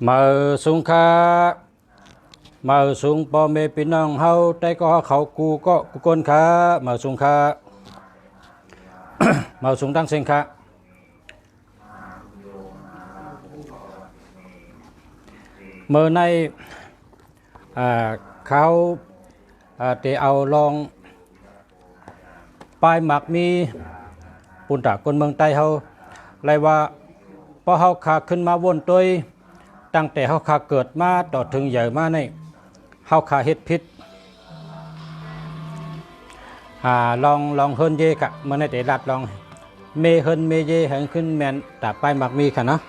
มาสุงคามาสุงพ่อแม่พี่น้องเฮาได้ก็เขากูก็กูคนขามาสุงคา มาสุงตั้งเสียงขาเมื่อในเขาได้เอาลองปลายหมักมีปุ่นตะคนเมืองใต้เฮาไรว่าพอเฮาขาขึ้นมาวนตัวตั้งแต่เฮาขาเกิดมาต่อถึงใหญ่มาในเฮาขาเฮ็ดผิดลองเฮิรนเยกะเมื่อในแต่รัดลองเมเฮิรนเมเยให้ขึ้นแมนตะปลายหมักมีค่ะเนาะ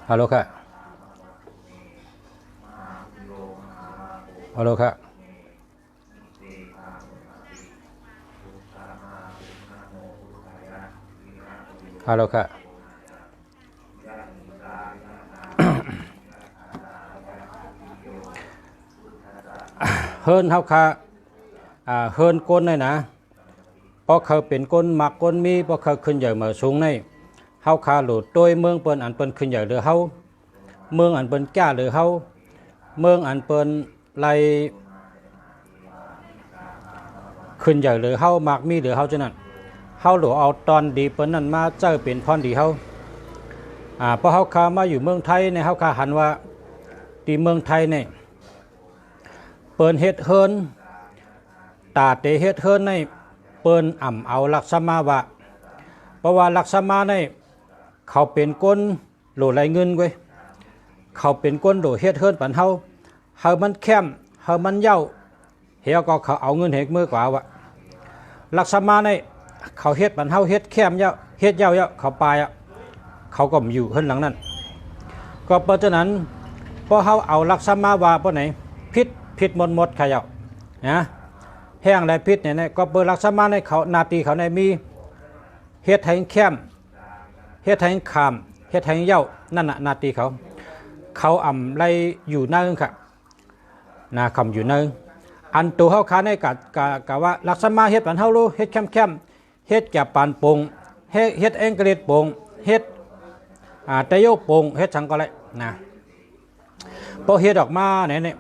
ฮัลโหลค่ะฮัลโหลค่ะฮัลโหลค่ะเฮิรนเฮาค่ะเฮิรนก้นเลยนะเพราะเขาเป็นก้นหมักก้นมีเพราะเขาขึ้นใหญ่มาสูงในเฮาขาหลุดโดยเมืองเปิ้นอันเปิ้นขึ้นใหญ่หรือเฮาเมืองอันเปิ้นก้าหรือเฮาเมืองอันเปิ้นไล่ขึ้นใหญ่หรือเฮาหมักมีหรือเฮาจังนั้นเฮาหลวเอาตอนดีเปิ้นนั้นมาเจอเป็นพรดีเฮาเพราะเฮาขามาอยู่เมืองไทยในเฮาขาหันว่าที่เมืองไทยเนี่ยเปิ้นเฮ็ดเฮิรนตาเตเฮ็ดเฮิรนในเปิ้นเอาลักษมาวะเพราะว่าลักษมาในเขาเป็นก้นโหลไหลเงินเว้ยเขาเป็นก้นโหลเฮ็ดเฮิรนปันเฮามันแคมเฮามันเย้าเฮียก็เขาเอาเงินเฮกมือกว่าวะลักษมาในเขาเฮ็ดปันเฮาเฮ็ดแคมเย้าเฮ็ดเย้าเขาปลายเขาก็อยู่เฮิรนหลังนั้นก็เพราะฉะนั้นพอเฮาเอาลักษมาวะปไหนพิษหมดขยะนะแห้งและพิษเนี่ยก็เปิดลักษณะในเขานาตีเขาในมีเฮ็ดไทยแคมเฮ็ดไทยขามเฮ็ดไทยเย้านั่นน่ะนาตีเขาไรอยู่นั่งค่ะนาคำอยู่นั่งอันตัวเขาค้าในกะว่าลักษณะเฮ็ดปันเฮารู้เฮ็ดแคมเฮ็ดแก่ปานปงเฮ็ดเอ็งกฤษปงเฮ็ดตะโยปงเฮ็ดสังก็เลยนะพอเฮ็ดออกมาเนี่ย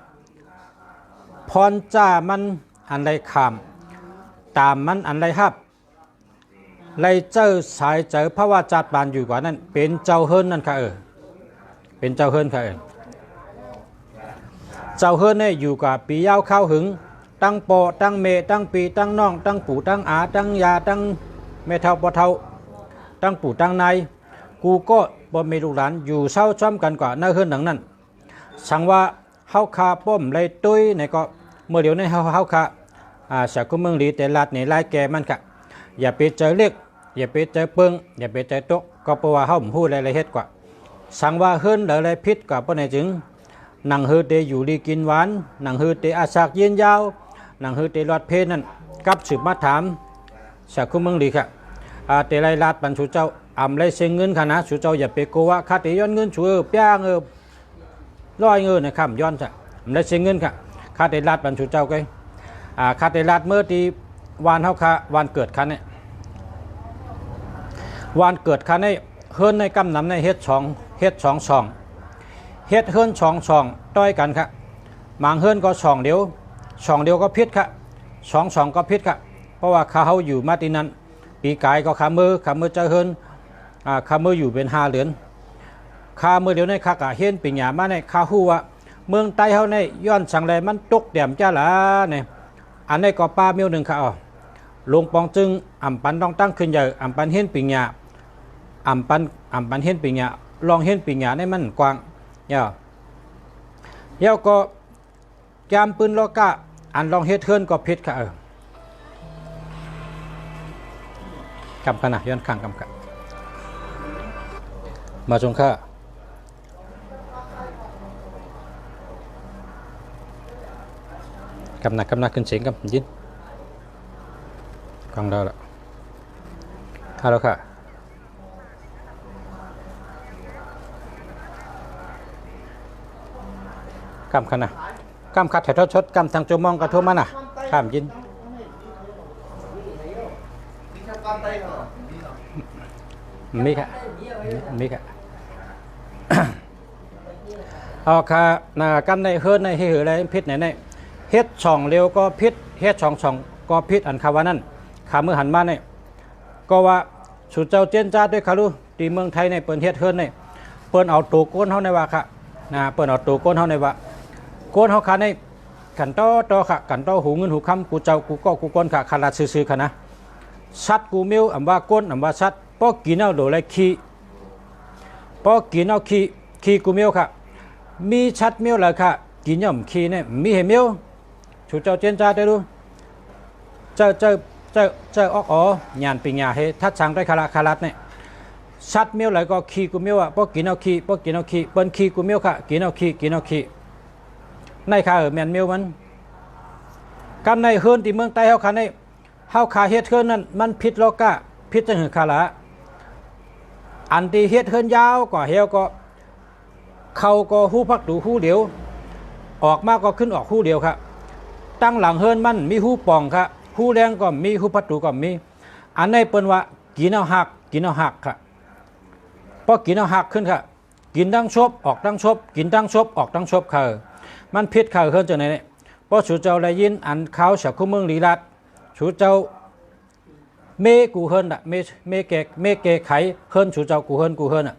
พรจ้ามันอันไรขามตามมันอันไรฮับไรเจ้าสายเจอพระว่าจัดบานอยู่กว่านั้นเป็นเจ้าเฮิรนนั่นค่ะเป็นเจ้าเฮิรนค่ะเจ้าเฮิรนเนี่ยอยู่กับปียาวข้าวหึงตั้งปอตั้งเมตั้งปีตั้งน้องตั้งปู่ตั้งอาตั้งยาตั้งแม่เท่าปอเท่าตั้งปู่ตั้งนายกูก็บ่มีลูกหลานอยู่เศร้าช้ำกันกว่าหน้าเฮิรนหนังนั้นสั่งว่าเฮาคาป้อมไรตุ้ยในก็เมื่อเดี๋ยวในเฮาคาสกุลเมืองลีแต่ลัดในลายแก่มันกะอย่าไปเจอเล็กอย่าไปเจอเปิงอย่าไปเจอโต๊ะก็เพราะว่าเฮาพูดอะไรเฮ็ดกว่าสั่งว่าเฮิรนอะไรพิษกว่าปานไหนจึงหนังฮือเตอยู่ดีกินหวานหนังฮือเตอาศักยืนยาวหนังฮือเตรอดเพศนั่นกับสืบมาถามสกุลเมืองลีค่ะเตไรลัดบรรชุเจ้าไรเสียเงินค่ะนะสุเจ้าอย่าไปโกว่าคาเตย้อนเงินชูเปียงร้อยเงินนะครับย้อนจ้ะไรเสียเงินค่ะคาเตลัดบรรชุเจ้าก็คาเตลัดเมื่อที่วานเฮาคาวันเกิดคันเนี่ยวันเกิดคันเนี่ยเฮิรนในกำนำในเฮ็ดสองเฮ็ดเฮิรนช่องต้อยกันครับบางเฮิรนก็ช่องเดียวก็พิษครับสองก็พิษครับเพราะว่าเขาอยู่มาตินั้นปีกายก็ขามือเจ้าเฮิรนขามืออยู่เป็น5 เหรียญขามือเดียวในขากะเห็นปิญญามาในขาหู้ว่าเมืองใต้เฮาในย้อนสังแลมันตกแดมจ้าละเนี่ยอันนี้ก็ป้าเมียวหนึ่งค่ะลงปองจึงปันต้องตั้งขึ้นใหญ่ปันเห็นปิญญาปันเห็นปิญญาลองเห็นปิญญาในมันกว้างเยาก็แกมปืนโลกะอันลองเฮ็ดเทินก็พิษค่ะกำขนาดย้อนข้างกำกับมาชงค่ะกำหนักขึ้นเสียงกับยินกลางดาวละฮัลโหลค่ะกำขนาดกำขัดแถวชดกำทางจมองกระทุ่มมันข้ามยินมีค่ะ เอาค่ะกันในเฮิรนในเหืออะไรพิษไหนในเฮ็ดช่องเร็วก็พิษเฮ็ดช่องก็พิษอันคาว่านั่นขามือหันมาเนี่ยก็ว่าสุเจ้าเจนจ้าด้วยคารุที่เมืองไทยในเปิดเฮ็ดเฮิรนในเปิดเอาตัวก้นเขาในว่าค่ะเปิดเอาตัวก้นเขาในว่าก้นเขาขาในขันต่อค่ะขันต่อหูเงินหูคำกูเจ้ากูก็กูก้นค่ะขาลาซื้อค่ะนะชัดกูมิวว่าก้นว่าชัดป้อกินเอาโดไรขี้ป้อกินเอาขี้กูมิวค่ะมีชัดมิวเลยค่ะกินย่อมขี้เนี่ยมีเห็นมิวชูเจ้าเจนจ้าได้ดูเจ้าออกหยานปิญญาเฮทัดช่างได้คาราดเนี่ยชัดมิวเลยก็ขี้กูมิวอ่ะป้อกินเอาขี้เปิ้นขี้กูมิวค่ะกินเอาขี้ในค่ะแมนมิวมันกันในเฮิรนที่เมืองใต้เฮาค่ะในเฮาขาเฮ็ดเฮิรนนั้นมันผิดโลกะผิดจังหือคาละอันที่เฮ็ดเฮิรนยาวกว่าเฮาก็เขาก็ฮู้พักดูฮู้เดียวออกมาก็ขึ้นออกฮู้เดียวครับตั้งหลังเฮิรนมันมีฮู้ป่องครับฮู้แดงก็มีฮู้พักดูก็มีอันในเปิ้นว่ากินเอาหักครับพอกินเอาหักขึ้นครับกินดังชบออกดังชบกินดังชบออกดังชบค่ะมันผิดค่ะเฮิรนจังไหนเนี่ยเพราะชูเจ้าได้ยินอันเขาเฉาคู่เมืองลีรัดชูเจ้าเมกูเฮิรนอ่ะเมเกไขเฮิรนชูเจ้ากูเฮิรนอ่ะ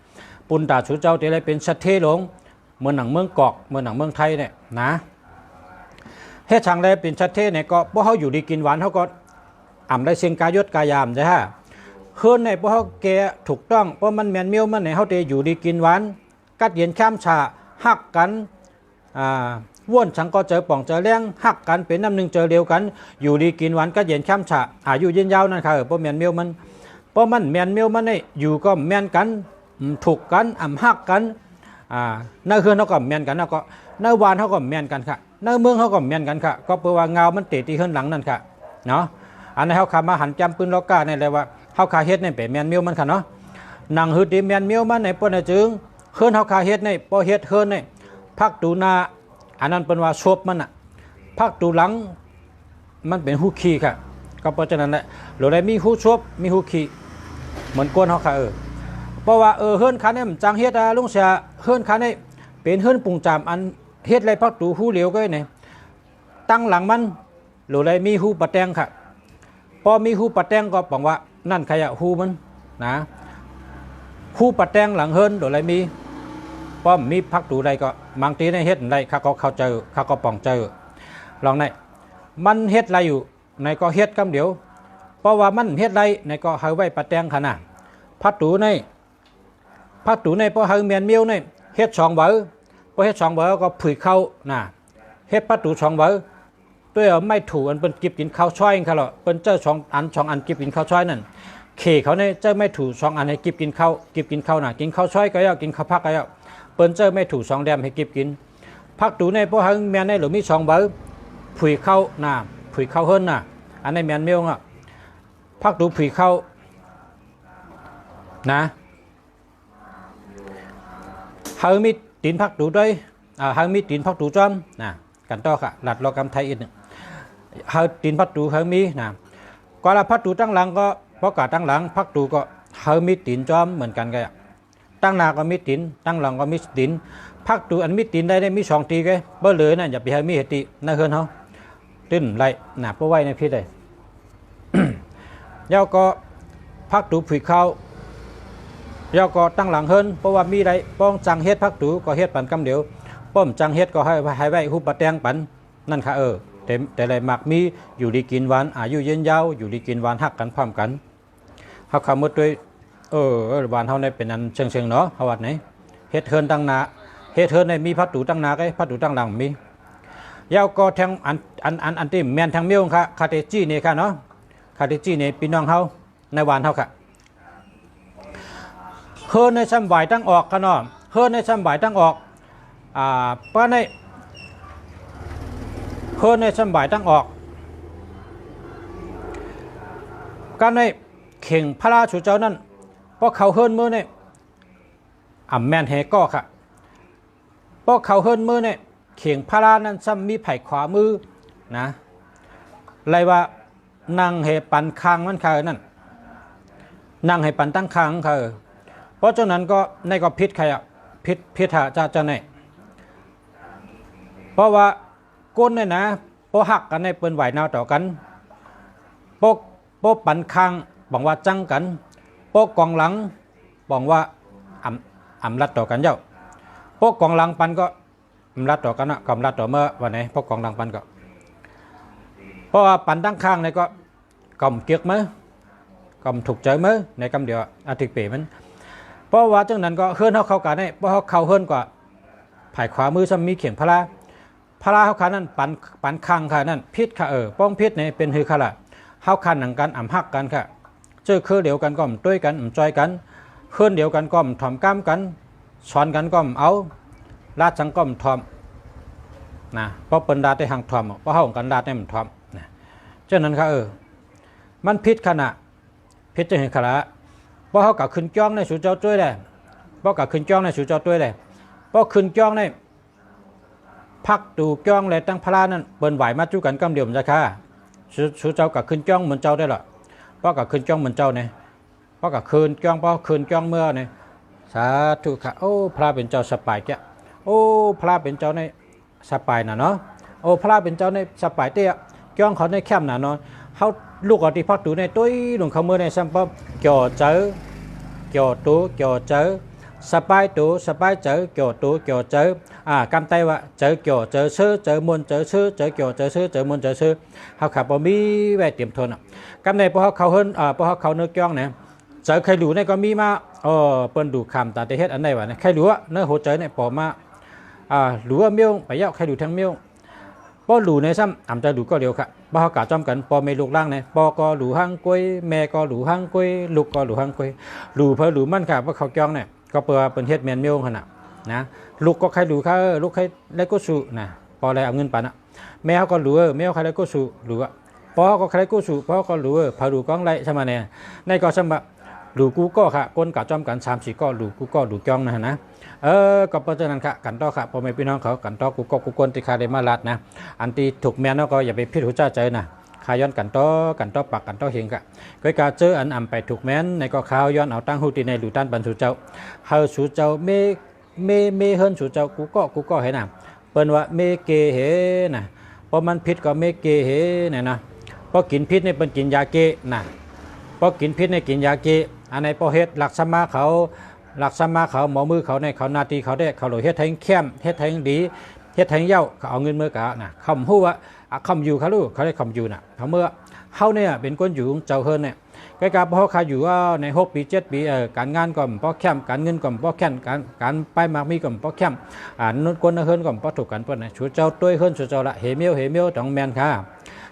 ปุ่นตาชูเจ้าที่ไรเป็นชัดเทหลงเมืองหนังเมืองกอกเมืองหนังเมืองไทยเนี่ยนะเฮ็ดช่างได้เป็นชัดเทเนี่ยก็เพราะเขาอยู่ดีกินหวานเขาก็อ่ำได้เสียงกายศกายามใช่ฮะเฮิรนเนี่ยเพราะเขาแกถูกต้องเพราะมันแมนเมียวมันเนี่ยเขาเตอยู่ดีกินหวานกัดเย็นข้ามชาหักกันว่นฉังก็เจอป่องเจอแรงหักกันเป็นน้ำหนึ่งเจอเดียวกันอยู่ดีกินหวานก็เย็นข้ามฉะอายุยืนยาวนั่นค่ะเพราะแมนเมียวมันเพราะมันแมนเมียวมันเนี่ยอยู่ก็แมนกันถูกกันหักกันในเฮือนเขาก็แมนกันแล้วก็ในวานเขาก็แมนกันค่ะในเมืองเขาก็แมนกันค่ะก็เพื่อว่าเงามันเตะที่เฮือนหลังนั่นค่ะเนาะอันนี้เขาขามาหันจำปืนล็อกก้าเนี่ยเลยว่าเขาขาเฮ็ดเนี่ยเป็นแมนเมียวมันค่ะเนาะนางฮืดดีแมนเมียวมันในปนจึงเฮือนเขาขาเฮ็ดเนี่ยพอเฮ็ดเฮือนเนี่ยพักดูนาอันนั้นเป็นว่าชบมันอ่ะพักดูหลังมันเป็นหูขี้ค่ะก็เพราะฉะนั้นแหละเราได้มีหูชบมีหูขี้เหมือนก้นเขาค่ะเพราะว่าเฮิรนคันเนี่ยจังเฮ็ดลุงเสียเฮิรนคันเนี่ยเป็นเฮิรนปุ่งจามอันเฮ็ดไรพักดูหูเหลียวก็เนี่ยตั้งหลังมันเราได้มีหูปะแตงค่ะพอมีหูปะแตงก็บอกว่านั่นขยะหูมันนะหูปะแตงหลังเฮิรนเราได้มีป้อมมีพักดูใดก็บางทีในเฮ็ดไรข้าก็เข้าเจอข้าก็ป่องเจอลองในมันเฮ็ดไรอยู่ในก็เฮ็ดกำเดียวเพราะว่ามันเฮ็ดไรในก็เฮาไว้ปะแตงขนาดพักดูในเพราะเฮาเมียนเมียวในเฮ็ดช่องเบอพอเฮ็ดช่องเบอก็ผุยเข้าน่ะเฮ็ดพักดูช่องเบอตัวไม่ถูกอันเป็นกิบกินข้าวช่อยค่ะหรอเป็นเจ้าช่องอันกิบกินข้าวช่อยนั่นเขเขาเนี่ยเจ้าไม่ถูกช่องอันให้กิบกินข้าวน่ะกินข้าวช่อยก็ยากินข้าวพักก็ยาเปิ้นเจอไม่ถูกสองแดมให้กิบกินพักดูในพวกหังแมนในหรือมีสองเบอผุยเข้าน่ะผุยเข้าเฮิรนน่ะอันในแมนเมียวอ่ะพักดูผุยเข้านะหังมีตีนพักดูด้วยหังมีตีนพักดูจอมนะกันต่อค่ะหลัดรอกำไทยอีกหังตีนพักดูหังมีนะก็ละพักดูตั้งหลังก็เพราะกาตั้งหลังพักดูก็หังมีตีนจอมเหมือนกันกันตั้งหน้าก็มีตีนตั้งหลังก็มีตีนพักดูอันมีตีนได้มีสองตีแกเบอร์เลยนะอย่าไปให้มีเหตุน่าเฮิรนเขาตื้นไรหนาเพื่อไว้ในพี่ได้ ยาวก็พักดูผุยเข้ายาวก็ตั้งหลังเฮิรนเพราะว่ามีไรป้องจังเฮ็ดพักดูก็เฮ็ดปันกำเดียวป้อมจังเฮ็ดก็ให้ไว้หุบปะแตงปันนั่นค่ะแต่ไรมักมีอยู่ดีกินหวานอายุยืนยาวอยู่ดีกินหวานหักกันพร้อมกันเขาคำมืดด้วยบ้านเฮาในเป็นอันเชิงเนาะเฮาวัดไหนเฮ็ดเฮิรนตั้งนาเฮ็ดเฮิรนในมีพัดตูตั้งนาไกพัดตูตั้งหลังมียาวก็แทงอันที่แม่นทางเมียวค่ะคาเตจี้นี่ค่ะเนาะคาเตจี้นี่พี่น้องเฮาในบ้านเฮาค่ะเฮิรนในซ้ำไหวตั้งออกค่ะเนาะเฮิรนในซ้ำไหวตั้งออกป้าในเฮิรนในซ้ำไหวตั้งออกการในเข่งพระราชูเจ้านั่นเพราะเขาเฮิรนมือเนี่ยแมนเฮก็ค่ะเพราะเขาเฮิรนมือเนี่ยเข่งพระรานั้นซ้ำมีไผ่ขวามือนะไรว่านางเฮปันคางมันค่ะนั่นนางเฮปันตั้งคางค่ะเพราะฉะนั้นก็ในก็พิษใครพิษหาจะไหน เพราะว่าก้นเนี่ยนะพอหักกันในเปิ้นไหวนาวต่อกันปกปกปันข้างบอกว่าจังกันปกกองหลังบอกว่าอำรัดต่อกันเจ้าปกกองหลังปันก็อำรัดต่อกันนะกำรัดต่อเมื่อวันไหนปกกองหลังปันก็เพราะว่าปันตั้งข้างในก็กำเกียกมั้ยกำถูกใจมั้ยในกำเดียวอาทิตย์เป๋มันเพราะว่าจังนั้นก็เฮือนเขากันได้เพราะเขาเข้าเฮือนกว่าภายขวามือซ้ำมีเขียงพระเขาขานั่นปันข้างค่ะนั่นพิษค่ะป้องพิษเนี่ยเป็นฮือค่ะละเฮาคันหนังกันอ่ำหักกันค่ะเจอคือเดียวกันก็มต้วยกันจอยกันเฮือนเดียวกันก็มถ่อมก้ามกันสอนกันก็มเอาลาดจังก็มถ่อมนะเพราะเปิ้นดาได้หังถ่อมเพราะเฮากันดาได้มันถ่อมนะเจ้านั้นค่ะมันพิษขณะพิษจะเห็นขละเพราะเฮากับขึ้นจ้องในสู่เจ้าต้วยได้เพราะกับขึ้นจ้องในสู่เจ้าต้วยได้เพราะขึ้นจ้องในพักดูจ้องเลยตั้งพระนั่นเปิ้นไหวมาจู้กันกำเดียวมันจะค่ะสู่เจ้ากับขึ้นจ้องเหมือนเจ้าได้หรอเพราะกับขึ้นจ้องเหมือนเจ้าเนี่ยเพราะกับคืนจ้องเพราะคืนจ้องเมื่อเนี่ยสาธุค่ะโอ้พระเป็นเจ้าสปายแกโอ้พระเป็นเจ้าในสปายน่ะเนาะโอ้พระเป็นเจ้าในสปายเตี้ยจ้องเขาในแคมน่ะเนาะเขาลูกอดีพักดูในตุ้ยหลวงเขาเมื่อในซัมปอจ่อเจอจ่อตัวจ่อเจอสปายตัวสปายเจอจ่อตัวจ่อเจอกำไตว่าเจอจ่อเจอซื้อเจอมนเจอซื้อเจอจ่อเจอซื้อเจอมนเจอซื้อเขาขับบ่มีแวดเตรียมทนอ่ะกำในพอเขาเฮิรนพอเขาเนื้อจ้องเนี่ยเจอใครหลูเนี่ยก็มีมาเปิ้นดูคำตาเตเฮ็ดอันไหนวะเนี่ยใครหลูเนื้อหัวใจเนี่ยปอมาหลูว่าเมียวไปเย้าใครหลูทั้งเมียวปอหลูในซ้ำอ่ำจะหลูก็เดียวค่ะบ่เขากะจอมกันปอเมลูกล่างเนี่ยปอก็หลูห้างกล้วยแม่ก็หลูห้างกล้วยลูกก็หลูห้างกล้วยหลูเพอหลูมั่นค่ะว่าเขาจ้องเนี่ยก็เปิดเป็นเฮ็ดแมนเมียวขนาดนะลูกก็ใครหลูค่ะลูกใครเล็กก็สูนะปออะไรเอาเงินปันอ่ะแมวก็หลูแมวใครเล็กก็สูหลูอ่ะปอก็ใครก็สูปอก็หลูพอหลูก้องไรใช่ไหมเนี่ยในก็สมบัติหลูกูก็ค่ะก้นกะจอมกัน3-4ก็หลูกูก็หลูจ้องนะก็เพราะฉะนั้นค่ะกันต่อค่ะพ่อแม่พี่น้องเขากันต่อกูก็กูก้นที่คาเดมาลัดนะอันที่ถูกแม่นก็อย่าไปพิจารณาใจนะขย้อนกันต่อปักกันต่อเฮงค่ะก็การเจออันอ่ำไปถูกแม่นในก็ข่าวย้อนเอาตั้งหูตีในหลูตันบรรสุเจ้าเฮาสู่เจ้าเมเฮิรนสู่เจ้ากูก็เห็นน่ะเปิ้นว่าเมเกเฮน่ะเพราะมันพิษก็เมเกเฮเนี่ยนะเพราะกินพิษเนี่ยเป็นกินยาเกน่ะเพราะกินพิษเนี่ยกินยาเกอันไหนพอเฮ็ดหลักสมาเขาหมอมือเขาในเขานาทีเขาได้เขาหลเฮ็ดแทงเข้มเฮ็ดแทงดีเฮ็ดแทงเย้าเขาเอาเงินเมื่อกะน่ะคำฮู้ว่าคำอยู่เขาลูกเขาได้คำอยู่น่ะเขาเมื่อเขาเนี่ยเป็นคนอยู่เจ้าเฮิรนเนี่ยก็การพอเขาอยู่ว่าใน6 ปี 7 ปีการงานก็พอเข้มการเงินก็พอเข้มการไปมากมีก็พอเข้มนุ่นคนเฮิรนก็พอถูกกันเปิ้นน่ะชูเจ้าต้วยเฮิรนชูเจ้าละเฮเมียวต้องแม่นค่ะ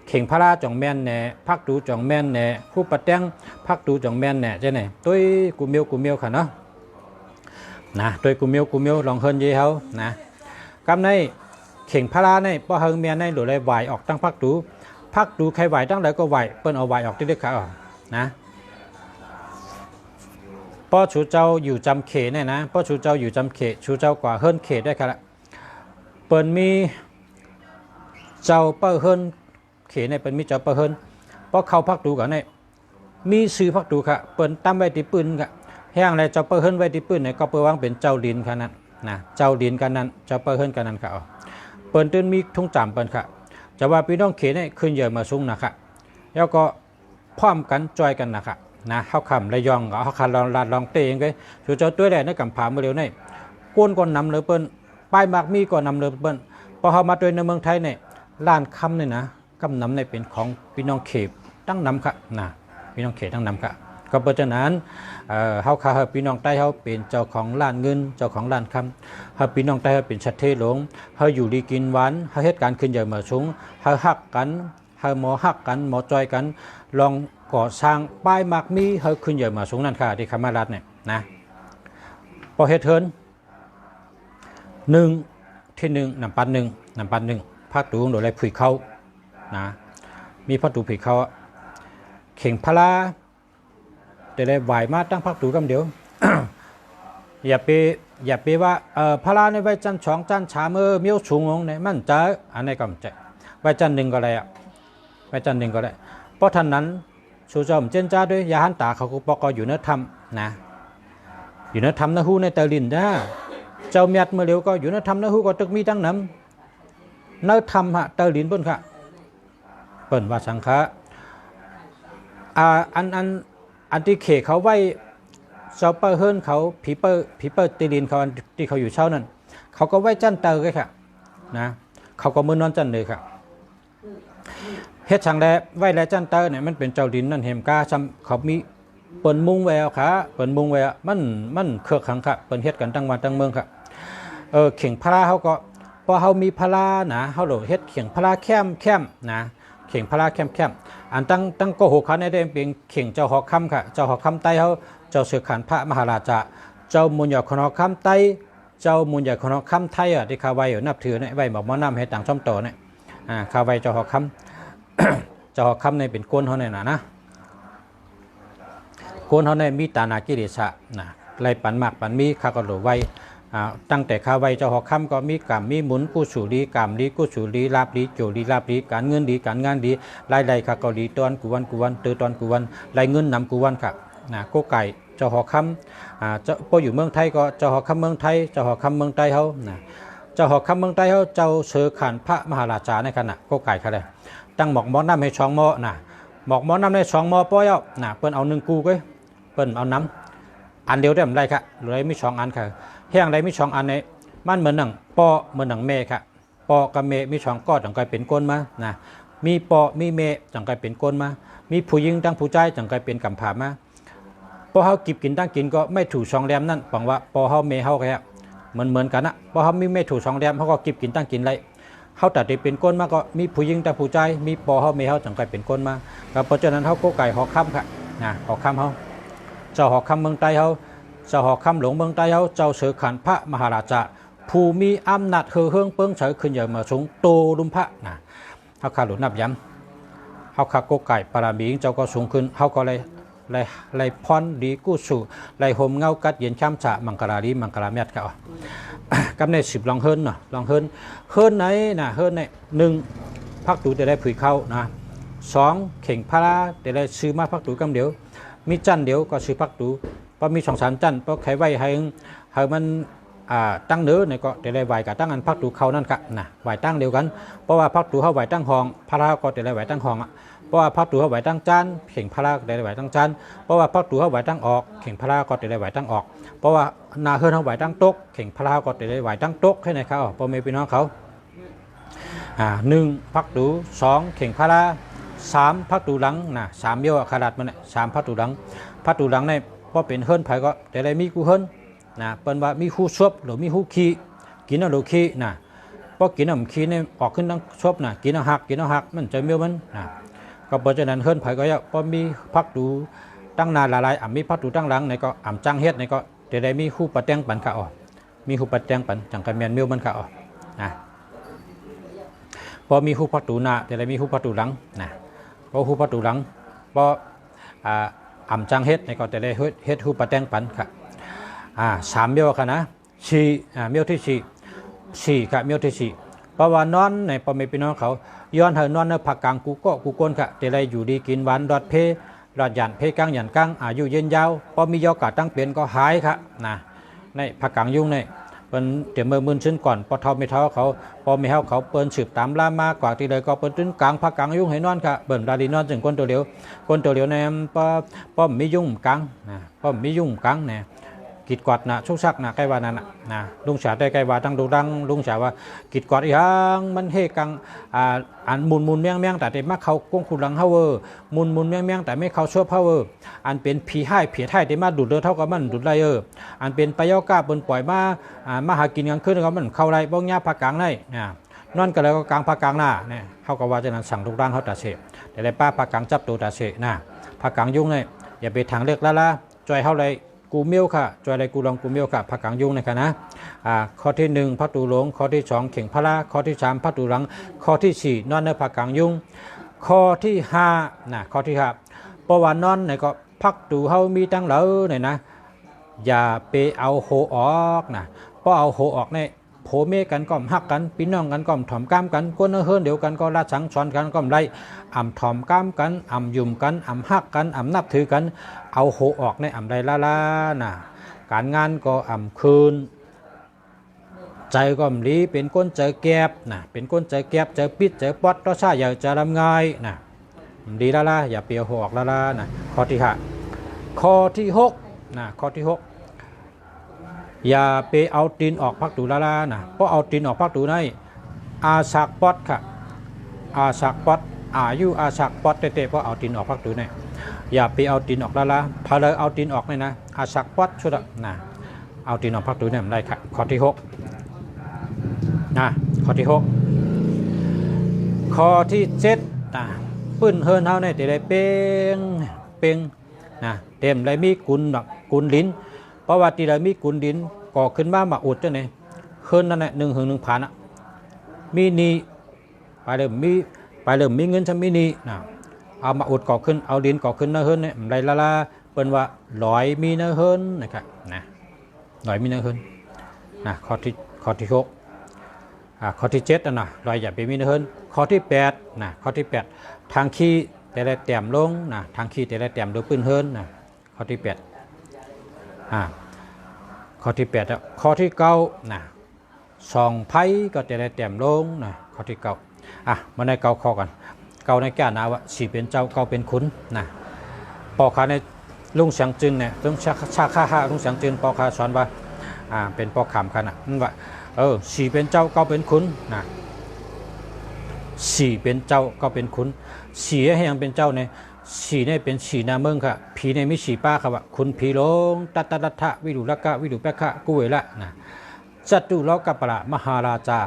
เข่งพระราจ่องแม่นแน่พักดูจ่องแม่นแน่ผู้ปะแตงพักดูจ่องแม่นแน่ใช่ไหมต้วยกูเมียวค่ะเนาะนะโดยกูเมียวลองเฮิรนยี่เขานะกำในเข่งพระราในป้อเฮิงเมียในหรือไรไหวออกตั้งพักดูใครไหวตั้งไหนก็ไหวเปิ้นเอาไหวออกได้ค่ะนะป้อชูเจ้าอยู่จำเขเนี่ยนะป้อชูเจ้าอยู่จำเขชูเจ้ากว่าเฮิรนเขได้ค่ะละเปิ้นมีเจ้าเปิ้นเฮิรนเขในเปิ้นมีเจ้าเปิ้นเฮิรนป้อเข้าพักดูกันในมีซื้อพักดูค่ะเปิ้นตั้มไว้ที่ปืนค่ะแห้งอะไรเจ้าเปิ้นเฮิรนไว้ที่ปืนเนี่ยก็เปิ้นวางเป็นเจ้าดินค่ะนั้นนะเจ้าดินกันนั้นเจ้าเปิ้นเฮิรนกันนั้นค่ะเปิ้นตื่นมีทุ่งจำเปิ้นค่ะจะว่าพี่น้องเขเนี่ยขึ้นเยอะมาสูงนะคะแล้วก็พร้อมกันจอยกันนะคะนะเฮาคำระยองเฮาคันลองเตะเองก็ชูเจ้าตัวแดงในกำผาเมื่อเร็วนี่ก้นก่อนนำเลยเปิ้นป้ายมากมีก่อนนำเลยเปิ้นพอเฮามาด้วยในเมืองไทยเนี่ยล้านคำเนี่ยนะกำนำในเป็นของพี่น้องเขตั้งนำค่ะนะพี่น้องเขตั้งนำค่ะก็เพราะฉะนั้นเฮาค่ะพี่น้องใต้เฮาเป็นเจ้าของล้านเงินเจ้าของล้านคำเฮาพี่น้องใต้เฮาเป็นชัดเทหลงเฮาอยู่ดีกินหวานเฮาเฮ็ดการขึ้นใหญ่มาสูงเฮาฮักกันเฮาหมอฮักกันหมอจอยกันลองก่อสร้างป้ายมากมีเฮาขึ้นใหญ่มาสูงนั่นค่ะที่คำมารัดเนี่ยนะพอเฮ็ดเทินที่1น้ำปัน1ภาคตูงโดยไรผุยเข้านะมีภาคตูผุยเข้าเข่งพลาแต่ได้ไหวมาตั้งภาคตูกำเดียว อย่าไปว่าพลาในไว้จัน2จัน3เมียวสูงลงเนี่ยมันจะอันนี้ก็มันจะไว้จัน1ก็ได้ไว้จัน1ก็ได้เพราะท่านนั้นสู่เจ้าเจนจ้าด้วยยาหันตาเขาก็ปอกอยู่ในธรรมนะอยู่ในธรรมนะฮู้ในตะลินนะเจ้าเมียดเมื่อเร็วก็อยู่ในธรรมนะฮู้ก็ตึกมีตั้งน้ำ เนื้อทำฮะเตอร์ลินเปิ้นค่ะเปิ้นว่าสังฆะอันที่เขเขาไว้เจ้าเปิ้ลเฮิรนเขาผีเปิ้ลตีลินเขาที่เขาอยู่เช่านั้นเขาก็ไว้จันเตอร์กันค่ะนะเขาก็มือนอนจันเลยค่ะเฮ็ดช่างแลไว้แล้วจันเตอร์เนี่ยมันเป็นเจ้าดินนั่นเห็มกาซ้ำเขามีเปิ้นมุงแววค่ะเปิ้นมุงแววมันเครือขังค่ะเปิ้นเฮ็ดกันตั้งวันตั้งเมืองค่ะเข่งพลาเขาก็พอเขามีพลานะเขาโหลเฮ็ดเข่งพลาแคมนะเข่งพลาแคมอันตั้งโกหกเขาในได้เป็นเข่งเจ้าหอกคำค่ะเจ้าหอกคำไตเขาเจ้าเสือขันพระมหาราชาเจ้ามุญยาคณอคำไตเจ้ามุญยาคณอคำไทยที่ข้าไว้นับถือเนี่ยไว้บอกมอนำให้ต่างช่อมต่อเนี่ยข้าไว้เจ้าหอกคำ เจ้าหอกคำในเป็นก้นเขาเนี่ยนะก้นเขาในมีตานากิริสะนะไล่ปันหมากปันมีข้าก็หลไว้ตั้งแต่ข้าไว้เจ้าหอกคำก็มีกรรมมีหมุนกู้สู่ดีกรรมดีกู้สู่ดีลาบดีโจดีลาบดีการเงินดีการงานดีไล่ข้าก็ดีตอนกูวันเตือตอนกูวันไล่เงินนำกูวันค่ะนะโกไก่เจ้าหอกคำเจ้าพออยู่เมืองไทยก็เจ้าหอกคำเมืองไทยเจ้าหอกคำเมืองไทยเขานะเจ้าหอกคำเมืองไทยเขาเจ้าเสือขันพระมหาราชาในขณะโกไก่เขาเลยตั้งหมอกหม้อน้ำให้ช่องหม้อนะหมอกหม้อน้ำในช่องหม้อป้อยเอานะเปิ้นเอา1กูก็เปิ้นเอาน้ำอันเดียวได้ไม่ได้ค่ะเลยมี2อันค่ะเฮียงใดมี2อันในมันเหมือนหนังปอเหมือนหนังเมค่ะปอกับเมมี2ก้อนจังกลายเป็นก้นมานะมีปอมีเมจังกลายเป็นก้นมามีผู้หญิงตั้งผู้ชายจังกลายเป็นกำผามาพอเขากิบกินตั้งกินก็ไม่ถูก2แรมนั่นหวังว่าพอเขาเมเขาแค่เหมือนกันนะพอเขาไม่ถูก2แรมเขาก็กิบกินตั้งกินไรเขาตัดได้เป็นก้นมาก็มีผู้หญิงตั้งผู้ชายมีปอเขาเมเขาจังกลายเป็นก้นมาเพราะฉะนั้นเขาโกไก่หอกคำค่ะนะหอกคำเขาเจ้าหอกคำเมืองใต้เขาเจ้าหอกคำหลวงเมืองใต้เขาเจ้าเสือขันพระมหาราชาผู้มีอำนาจเฮืองเปิ้งเฉยขึ้นใหญ่มาสูงโตลุมพระนะเขาขาดหลุดนับย้ำเขาขาโกไก่ปารามีเจ้าก็สูงขึ้นเขาก็เลยพรดีกู้สู่เลยห่มเงากัดเย็นช้ำฉะมังกราลีมังกราเมียดเขากับใน10ลองเฮิรนเนาะลองเฮิรนไหนนะเฮิรนใน1พักตูจะได้ผุยเข้านะ2เข่งพาราจะได้ซื้อมาพักตูกำเดียวมีจันเดียวก็ซื้อพักตูพอมี2-3จันพอใครไว้ให้มันตั้งเนื้อเนี่ยก็จะได้ไหวกับตั้งอันพักตูเขานั่นกะนะไหวตั้งเดียวกันเพราะว่าพักตูเขาไหวตั้งห้องพาราก็จะได้ไหวตั้งห้องเพราะว่าพักตูเขาไหวตั้งจานเข่งพาราก็ได้ไหวตั้งจานเพราะว่าพักตูเขาไหวตั้งออกเข่งพาราก็จะได้ไหวตั้งออกเพราะว่านาเฮิรนเขาไหวตั้งโต๊ะเข่งพาราก็จะได้ไหวตั้งโต๊ะให้ในเขาพอไม่พี่น้องเขา1พักตู2เข่งพารา3พักตูหลังนะ3เบี้ยวขนาดมัน3พักตูหลังในพอเป็นเฮิรนไผก็จะได้มีกูเฮิรนนะเป็นว่ามีคู่ชบหรือมีคู่ขี้กินเอาหรือขี้นะพอกินเอาขี้เนี่ยออกขึ้นทั้งชบนะกินเอาหักมันจะเมียวมันนะก็เพราะฉะนั้นเฮิรนไผก็พอมีพักดูตั้งนานหลายมีพักดูตั้งหลังในก็จังเฮ็ดในก็จะได้มีคู่ประแตงปันกะออกมีคู่ประแตงปันจังกระเมียนเมียวมันกะออกนะพอมีคู่พักดูหน้าจะได้มีคู่พักดูหลังนะพอคู่พักดูหลังพอจังเฮ็ดในก็จะได้เฮ็ดคู่ประแตงปันค่ะ3เมียวค่ะนะ4เมียวที่4ค่ะเมียวที่4เพราะว่านอนในพ่อแม่พี่น้องเขาย้อนเฮานอนในภาคกลางกูก้นค่ะแต่ได้อยู่ดีกินหวานรอดเพรอดหยันเพกังหยันกังอายุยืนยาวพอมียอกาตั้งเปลี่ยนก็หายค่ะนะในภาคกลางยุ่งในเป็นเดี๋ยวมื่นชิ้นก่อนพอเท่าไม่เท่าเขาพอไม่เท่าเขาเปิ้นสืบตามล่ามากกว่าที่เลยก็เปิ้นถึงกลางภาคกลางยุ่งให้นอนค่ะเปิ้นดาดีนอนถึงก้นตัวเหลียวในป้อมมียุ่งกลางนะป้อมมียุ่งกลางเนี่ยกิดกอดนะชุกชักนะใกล้ว่านั่นนะลุงฉาได้ใกล้ว่าตั้งดูดังลุงฉาว่ากิดกอดอีหยังมันเฮกังอันมุนเมียงแต่ได้มาเขากงขุลังเฮาเวอร์มุนเมียงแต่ไม่เขาชอบเฮาเวอร์อันเป็นผีให้เผียไทยได้มาดูดเลือดเท่ากับมันดูดไรอันเป็นปยอกาบนปล่อยมาหากินกันขึ้นก็มันเข้าไรบ้องยาภาคกลางได้นอนกันแล้วก็กลางภาคกลางหน้าเนี่ยเขาก็ว่าจะนั้นสั่งทุกร่างเขาตัดเสแต่ได้ป้าภาคกลางจับตัวตัดเสนะภาคกลางยุ่งเนี่ยอย่าไปทางเลือกละจอยเฮาไรกูเมียวค่ะจอยไรกูลองกูเมียวค่ะภาคกลางยุ่งนะครับนะข้อที่1พักตูหลงข้อที่2เข่งพระข้อที่3พักตูหลังข้อที่4นอนในภาคกลางยุ่งข้อที่5นะข้อที่5ประวัตินอนในก็พักตูเฮามีตั้งเหลาเนี่ยนะอย่าไปเอาโหออกนะเพราะเอาโหออกเนี่ยโผเมกันก้อมหักกันพี่น้องกันก้อมถ่อมก้ามกันก้นเฮิรนเดียวกันก็ราชังช้อนกันก้อมไล่ถ่อมก้ามกันยุ่มกันหักกันนับถือกันเอาโหออกในได้ละนะการงานก็คืน ใจก็มลีเป็นก้นเจอแก็บนะเป็นก้นเจอแก็บเจอปิดเจอปอดรสชาติอยากจะลำง่ายนะดีแล้วล่ะอย่าเปียวหอกแล้วล่ะนะข้อที่ห้าข้อที่หกนะข้อที่หกอย่าไปเอาตีนออกพักตูละล่ะนะเพราะเอาตีนออกพักตูในอาชักปอดค่ะอาชักปอดอายุอาชักปอดเตะเพราะเอาตีนออกพักตูในอย่าไปเอาตีนออกละล่ะพอเลยเอาตีนออกเลยนะอาชักปอดชุดนะเอาตีนออกพักตูเนี่ยได้ค่ะข้อที่หกนะข้อที่หกข้อที่เจ็ดนะปื้นเฮิร์นเฮาเนี่ยจะได้เป้งนะเต็มเลยมีกุนแบบกุนลิ้นเพราะว่าที่เรามีกุนลิ้นก่อขึ้นมาอุดเจ้าเนี่ยเฮิร์นนั่นแหละ1,000อ่ะมีนีไปเริ่มมีเงินจะมีนีนะเอามาอุดก่อขึ้นเอาลิ้นก่อขึ้นนะเฮิร์นเนี่ยไรละเปิ้นว่า100มีนะเฮิร์นนะครับนะ100มีนะเฮิร์นนะข้อที่หกข้อที่7นะเราอย่าไปมีเฮิร์นข้อที่8นะข้อที่8ทางขี้แต่ละแต้มลงนะทางขี้แต่ละแต้มโดยปื้นเฮิร์นนะข้อที่8ข้อที่8แล้วข้อที่9นะ2ไพ่ก็แต่ละแต้มลงนะข้อที่9มาใน9ข้อกัน9ในแก่นาว่าสีเป็นเจ้า9เป็นขุนนะปอขาในลุงเสียงจืนเนี่ยต้องชาค่าลุงเสียงจืนปอขาสอนว่าเป็นปอขำกันนะมันว่าสีเป็นเจ้า9เป็นขุนนะสีเป็นเจ้า9เป็นขุนสีให้ยังเป็นเจ้าเนี่ยสีเนี่ยเป็นสีนาเมืองค่ะผีเนี่ยมีสีป้าครับว่าคุณผีลงตัตตะวิดุลกะวิดุแปะคะกุเวละนะจัตุโลกปะมหาราชา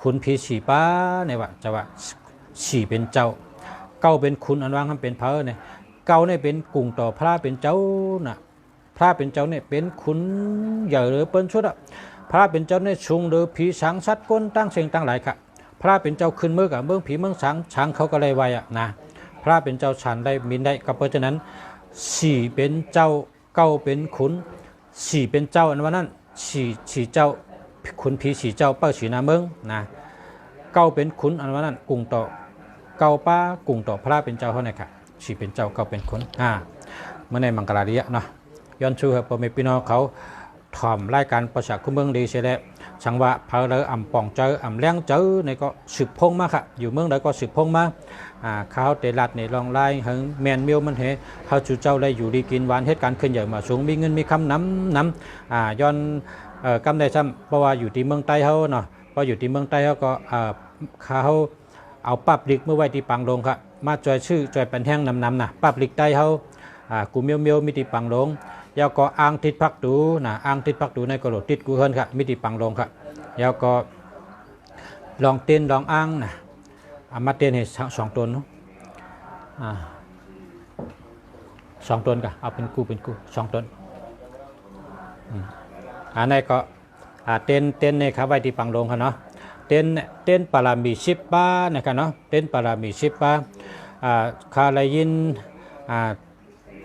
คุณผีสีป้าเนี่ยว่าจะว่าสีเป็นเจ้าเก้าเป็นคุณอันว่างทำเป็นเพอเนี่ยเก้าเนี่ยเป็นกุ่งต่อพระเป็นเจ้านะพระเป็นเจ้าเนี่ยเป็นคุณใหญ่หรือเปิ้นชุดพระเป็นเจ้าเนี่ยชุงหรือผีสังสัตว์ก้นตั้งเสียงตั้งหลายค่ะพระเป็นเจ้าขึ้นเมื่อกับเมืองผีเมืองช้างเขาก็เลยไวนะพระเป็นเจ้าฉันได้มินได้ก็เพราะฉะนั้นสี่เป็นเจ้าเก้าเป็นขุนสี่เป็นเจ้าอันว่านั้นสี่เจ้าขุนผีสี่เจ้าเป้าสีนาเมืองนะเก้าเป็นขุนอันว่านั้นกุ่งต่อเก้าป้ากุ่งต่อพระเป็นเจ้าเท่านั้นค่ะสี่เป็นเจ้าเก้าเป็นขุนเมื่อในมังกรเรียเนาะย้อนชูให้พ่อแม่พี่น้องเขาถ่อมรายการประชาคุ้มเมืองดีเสียแล้วช่างว่าเพลออ่ำป่องเจออ่ำแรงเจอในก็สืบพงมาค่ะอยู่เมืองใดก็สืบพงมาข้าวเตลัดในลองไล่หึงแมนเมียวมันเหเขาจู่เจ้าได้อยู่ดีกินหวานเหตุการณ์ขึ้นใหญ่มาสูงมีเงินมีคำน้ำย้อนกำได้ซ้ำเพราะว่าอยู่ที่เมืองใต้เขาเนาะพออยู่ที่เมืองใต้เขาก็เขาเอาปับลิกเมื่อไว้ที่ปังลงครับมาจอยชื่อจอยเป็นแห้งน้ำนะปับลิกใต้เขากูเมียวมีที่ปังลงยาวก็อ่างติดพักดูนะอ่างติดพักดูในกระโหลกติดกูเฮิรนครับมิติปังลงครับยาวก็ลองเต้นลองอ่างนะมาเต้นให้2 ตัวนู้2 ตัวกันเอาเป็นกู2 ตัวอันนี้ก็เต้นในครับไว้ที่ปังลงครับเนาะเต้นปารามี10 ป้านะครับเนาะเต้นปารามี10 ป้าคาลายิน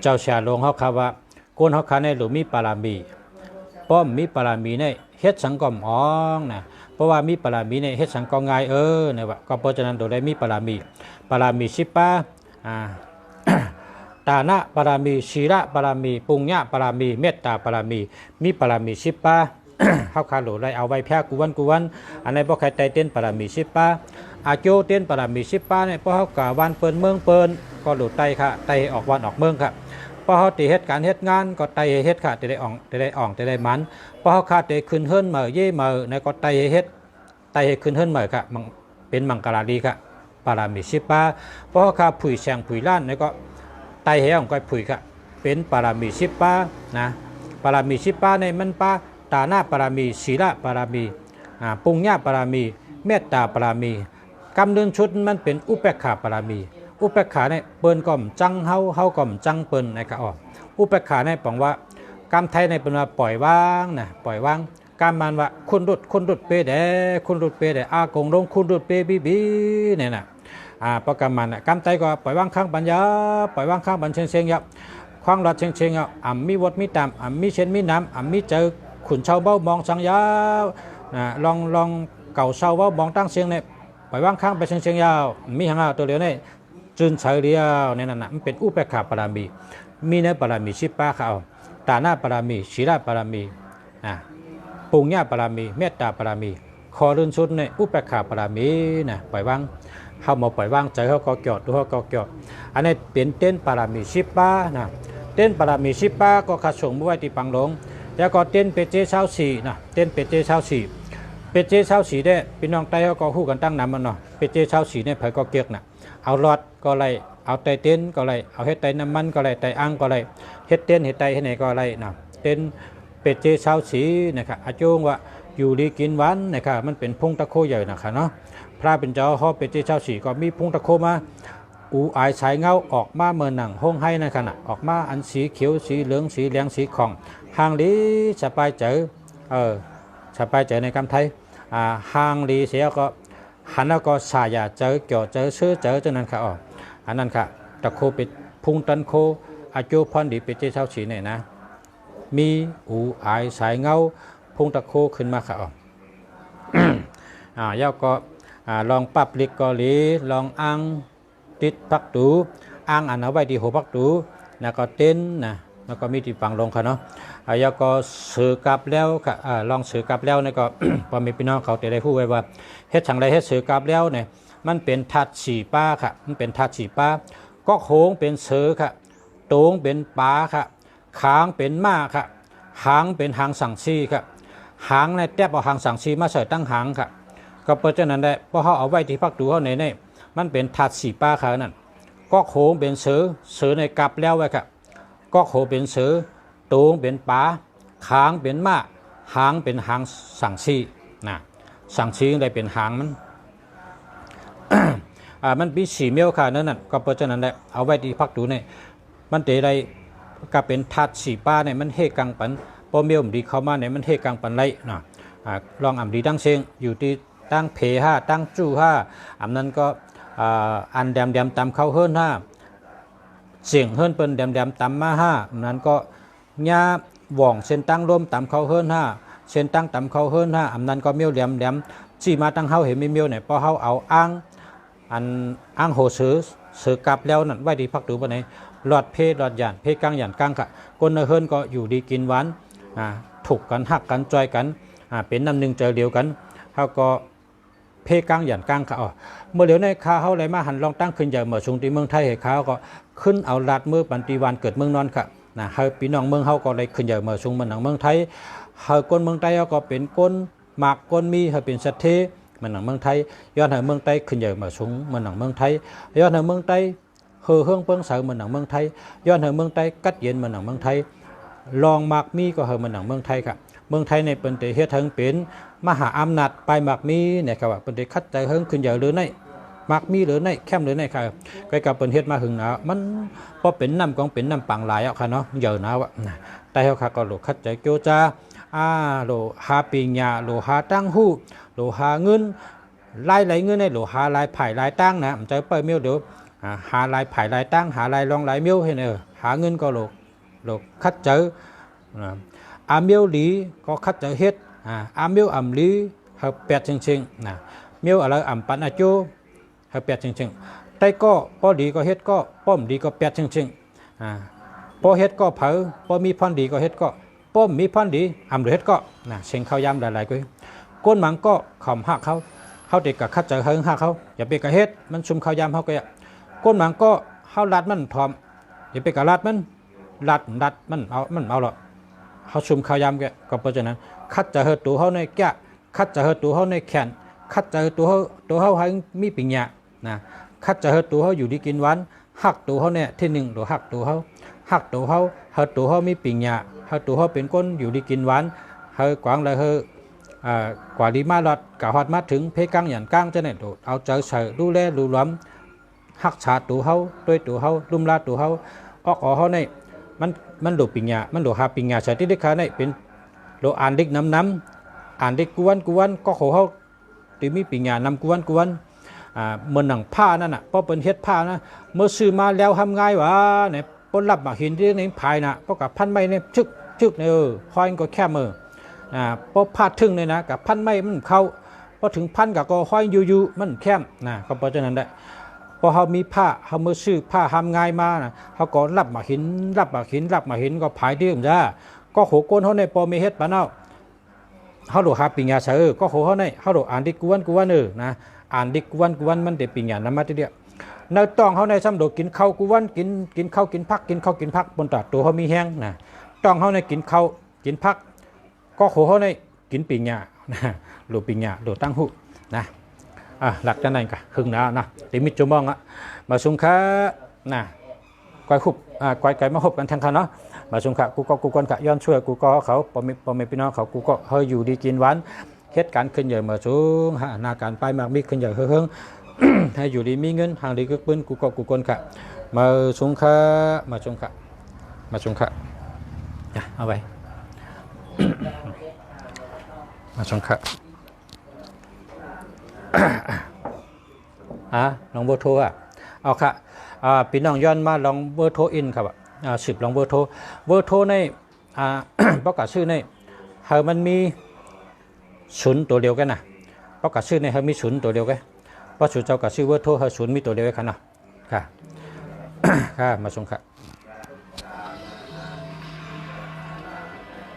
เจ้าชาลงเขาครับว่าคนเขาขาในหรือมีปารามีป้อมมีปารามีในเฮ็ดสังกอมอ้องนะเพราะว่ามีปารามีในเฮ็ดสังกอง่ายเนี่ยว่าก็เพราะฉะนั้นโดยได้มีปารามี10 ป้าตานะปารามีศีระปารามีปุญญะปารามีเมตตาปารามีปารามี10 ป้าเขาขาหลุดได้เอาไว้แพ้กุวันอันนี้พวกใครไตเต้นปารามี10 ป้าอาโจเต้นปารามี10 ป้าเนี่ยเพราะเขากะวันเปินเมืองเปินก็หลุดไตค่ะไตออกวันออกเมืองค่ะพอเขาตีเหตุการณ์เหตุงานก็ไตเหตุค่ะจะได้มันพอเขาขาดจะขึ้นเฮิรนเมื่อเย่เมื่อในก็ไตเหตุขึ้นเฮิรนเมื่อค่ะมันเป็นมังกรดีค่ะปารามี10 ป้าพอเขาขาดผุยแฉงผุยล้านในก็ไตเหตุของก็ผุยค่ะเป็นปารามี10 ป้านะปารามี10 ป้าในมันป้าตาหน้าปารามีศีระปารามีปุญญาปารามีเมตตาปารามีกำเนิดชุดมันเป็นอุเบกขาปารามีอุเบกขาเนี่ยเปิ้นก่อมจังเฮาก่อมจังเปิ้นนะครับอุเบกขาเนี่ยบอกว่ากรรมไทยในเป็นว่าปล่อยว่างนะปล่อยว่างการมันว่าคุณดุดเปเดอากงลงคุณดุดเปบีเนี่ยนะประกรรมมันกรรมไทยก็ปล่อยว่างข้างปัญญาปล่อยว่างข้างบันเชียงยับคว้างรถเชียงมีวดมีตามมีเช่นมีน้ำมีเจอขุนเช่าเบ้ามองสังยาวลองเก่าเช่าเบ้ามองตั้งเชียงเนี่ยปล่อยว่างข้างไปเชียงยาวมีหางตัวเดียวเนี่ยจุนเฉลียวเนี่ยนั่นมันเป็นอุเบกขาปารามีในปารามี10 ป้าเขาตาหน้าปารามีศีระปารามีปุญญาปารามีเมตตาปารามี ขอรื่นสุดในอุปขาปรามีนะปล่อยวางเข้ามาปล่อยวางใจเขาก็เกี่ยวตัวเขาก็เกี่ยวอันนี้เป็นเต้นปรามีชิปป้านะเต้นปรามีชิปป้าก็ขัดส่งไว้ที่ปังหลงแล้วก็เต้นเปเจเช้าสี่นะเต้นเปเจเช้าสี่เปเจเช้าสี่ได้พี่น้องไต้เขาก็คู่กันตั้งนำมันเนาะเปเจเช้าสี่เนี่ยเผยก็เกียกนะเอาหลอดก็ไรเอาไตเต้นก็ไรเอาเฮ็ดไตน้ำมันก็ไรไตอ่างก็ไรเฮ็ดเต้นเฮ็ดไตเฮ็ดไหนก็ไรนะเต้นเป็ดเจเช้าสีนะครับอาจงว่าอยู่ดีกินหวานนะครับมันเป็นพุ่งตะโคใหญ่นะครับเนาะพระเป็นเจ้าห่อเป็ดเจเช้าสีก็มีพุ่งตะโคมาอูอายสายเงาออกมาเมื่อหนังห้องให้นะขณะออกมาอันสีเขียวสีเหลืองสีแดงสีของหางลีสบายเจอสบายเจอในคำไทยหางลีเสียก็หันแล้วก็สายาเจอเกี่ยวเจอซื้อเจอจนนั้นค่ะอันนั้นค่ะตะโคเป็ดพุ่งตันโคอาจูพรดีเป็ดเจเช้าสีเนี่ยนะมีอูอายสายเงาพุ่งตะโคขึ้นมาค่ะย่าก็ลองปรับลิกกอลีลองอังติดพักตูอังอันเอาไว้ที่หัวพักตูแล้วก็เต้นนะแล้วก็มีที่ปังลงค่ะเนาะย่าก็สื่อกลับแล้วค่ะลองสื่อกลับแล้วเนี่ยก็ พอมีพี่น้องเขาแต่ได้พูดไว้ว่าเฮ็ดช่างไรเฮ็ดสื่อกลับแล้วเนี่ยมันเป็นทัดฉี่ป้าค่ะมันเป็นทัดฉี่ป้าก็โค้งเป็นเสือค่ะโตงเป็นป้าค่ะขางเป็นม้าค่ะหางเป็นหางสังชีครับหางในแทบเอาหางสังชีมาใส่ตั้งหางครับก็เพราะฉะนั้นได้เพราะเขาเอาไว้ที่พักดูเขาในมันเป็นถาดสีป้าเขานั่นก็โขงเป็นเสือในกลับแล้วไว้ครับก็โขเป็นเสือโตงเป็นป้าขางเป็นม้าหางเป็นหางสังชีนะสังชีได้เป็นหางมัน มันมีสีเมียวค่ะนั่นน่ะก็เพราะฉะนั้นได้เอาไว้ที่พักดูเนี่ยมันเตะได้ก็เป็นทัดสีป้าเนี่ยมันเฮกังปันพอเมียวดีเข้ามาเนี่ยมันเฮกังปันไรนะลองอ่ำดีตั้งเชียงอยู่ที่ตั้งเพห้าตั้งจู้ห้าอ่ำนั้นก็อันแดมตำเข้าเฮิรนห้าเสียงเฮิรนเป็นแดมตำมาห้านั้นก็ญาหว่องเส้นตั้งร่มตำเข้าเฮิรนห้าเส้นตั้งตำเข้าเฮิรนห้าอ่ำนั้นก็เมียวแหลมจี้มาตั้งเฮาเห็นมีเมียวเนี่ยพอเฮาเอาอ้างโหสือกลับแล้วนั่นไว้ดีพักดูปะไหนหลอดเพหลอดหยานเพกลางหยานกลางค่ะคนเฮิรนก็อยู่ดีกินหวานถูกกันหักกันจอยกันเป็นน้ำหนึ่งเจอเดียวกันเขาก็เพกลางหยานกลางค่ะเมื่อเดี๋ยวในข้าเขาเลยมาหันลองตั้งขึ้นใหญ่เมื่อชงที่เมืองไทยให้เขาก็ขึ้นเอาลาดมือปันติวันเกิดเมืองนอนค่ะเฮาพี่น้องเมืองเขาก็เลยขึ้นใหญ่เมื่อชงมันหนังเมืองไทยเฮาคนเมืองไทยเขาก็เป็นก้นหมากก้นมีเฮาเป็นสัตเทมันหนังเมืองไทยย้อนเฮาเมืองไทยขึ้นใหญ่เมื่อชงมันหนังเมืองไทยย้อนเฮาเมืองไทยเฮืองเปิ้งเสาเหมือนหนังเมืองไทยย้อนเฮาเมืองไทยกัดเย็นเหมือนหนังเมืองไทยลองหมากมีก็เฮาเหมือนหนังเมืองไทยค่ะเมืองไทยในเป็นเตเฮ็ดเฮิงเป็นมหาอำนาจไปหมากมีเนี่ยครับว่าเป็นเตคัดใจเฮิงขึ้นใหญ่หรือในหมากมีหรือในแคมหรือในค่ะใกล้กับเป็นเฮ็ดมาหึงหนามันพอเป็นน้ำกองเป็นน้ำปังหลายอ่ะค่ะเนาะใหญ่หนาวอ่ะแต่เฮาค่ะก็โลคัดใจโจจาโลหาปิญญาโลหาตั้งหู้โลหาเงินลายไหลเงินในโลหาลายไผ่ลายตั้งนะมันจะเปิดเมียวเดี๋ยวหาลายไผ่ลายตั้งหาลายรองลายเมียวให้หาเงินก็โลคัดเจออาเมียวหลีก็คัดเจอเฮ็ดอาเมียวอ่ำลีเฮาแปดจริงๆนะเมียวอะไรอ่ำปันอาโจเฮาแปดจริงๆแต่ก็พอดีก็เฮ็ดก็ป้อมดีก็แปดจริงๆพอเฮ็ดก็เผาพอมีพรดีก็เฮ็ดก็ป้อมมีพรดีอ่ำหรือเฮ็ดก็นะเชิงข้าวยำหลายๆก็ก้นหมังก็ขำหักเขาเด็กกับคัดเจอเฮิงหักเขาอย่าไปกระเฮ็ดมันซุ่มข้าวยำเขาก็ก้นหมังก็เขาลัดมันทอมอย่าไปกระลัดมันลัดมันเอาหรอกเขาซุ่มข้าวยำก็เพราะฉะนั้นคัดจะเฮตัวเขาในแก่คัดจะเฮตัวเขาในแขนคัดจะเฮตัวเขาให้มีปิญญานะคัดจะเฮตัวเขาอยู่ดีกินหวานหักตัวเขาเนี่ยที่หนึ่งหรือหักตัวเขาหักตัวเขาเฮตัวเขามีปิญญาเฮตัวเขาเป็นก้นอยู่ดีกินหวานเฮกวางเลยเฮกว่าดีมาหลอดกะฮอดมาถึงเพกังหยันก้างจะเนี่ยเอาใจใส่ดูแลดูล้ำหักชาตัวเขาด้วยตัวเขาลุ่มลาตัวเขาออกเขาในมันหลุดปิญญามันหลุดหาปิญญาใส่ที่ได้ขาในเป็นโลอ่านดิกน้ำอ่านดิกกวนก็ขอเขาตีมีปิญญานำกวนเมื่อหนังผ้านั่นน่ะเพราะเป็นเฮ็ดผ้านะเมื่อซื้อมาแล้วทำง่ายวะเนี่ยปนรับมาเห็นที่ในภายน่ะเพราะกับพันไม้เนี่ยชึกเนี่ยคอยก็แค่มือพอพาดถึงเลยนะกับพันไม้มันเข้าพอถึงพันกับก็ห้อยยูมันแคมนะก็เพราะฉะนั้นได้พอเขามีผ้าเขาเมื่อซื้อผ้าทำง่ายมานะเขาก็รับมาหินก็ผายที่ผมจ้าก็โขก้นเขาในปอมีเฮ็ดปะเนาะ เขาโดหาปิญญาเสือก็โหเขาในเขาโดอ่านดิกวนนะอ่านดิกวนมันเดปิญญานามาทีเดียวในต้องเขาในซ้ำโดกินข้าวกวนกินข้าวกินพักกินข้าวกินพักบนตัดตัวเขามีแห้งนะต้องเขาในกินข้าวกินพักก็โหเขาในกินปิญญานะโดปิญญาโดตั้งหุนะหลักด้านในกันครึ่งแล้วนะติมิจมองมาสุงค้านะกวยหุบกวยไก่มาหุบกันทางคันเนาะมาสุงค้ากูก็กูคนกะย้อนช่วยกูก็เขาปอมพี่น้องเขากูก็เฮยอยู่ดีกินหวานเหตุการณ์ขึ้นใหญ่มาสูงนาการไปมากมีขึ้นใหญ่เฮืองให้อยู่ดีมีเงินห่างดีก็ปืนกูก็กูคนกะมาสุงค้ามาสุงค้าเอาไปมาสุงค้าลองเบอร์โทรเอาค่ะพี่น้องย้อนมาลองเบอร์โทรอินครับสืบลองเบอร์โทรในประกาศชื่อในเฮามันมีศูนย์ตัวเดียวกันนะประกาศชื่อในเฮามีศูนย์ตัวเดียวกันเพราะศูนย์เจ้ากับชื่อเบอร์โทรเฮาศูนย์มีตัวเดียวกันนะค่ะค่ะมาชมค่ะ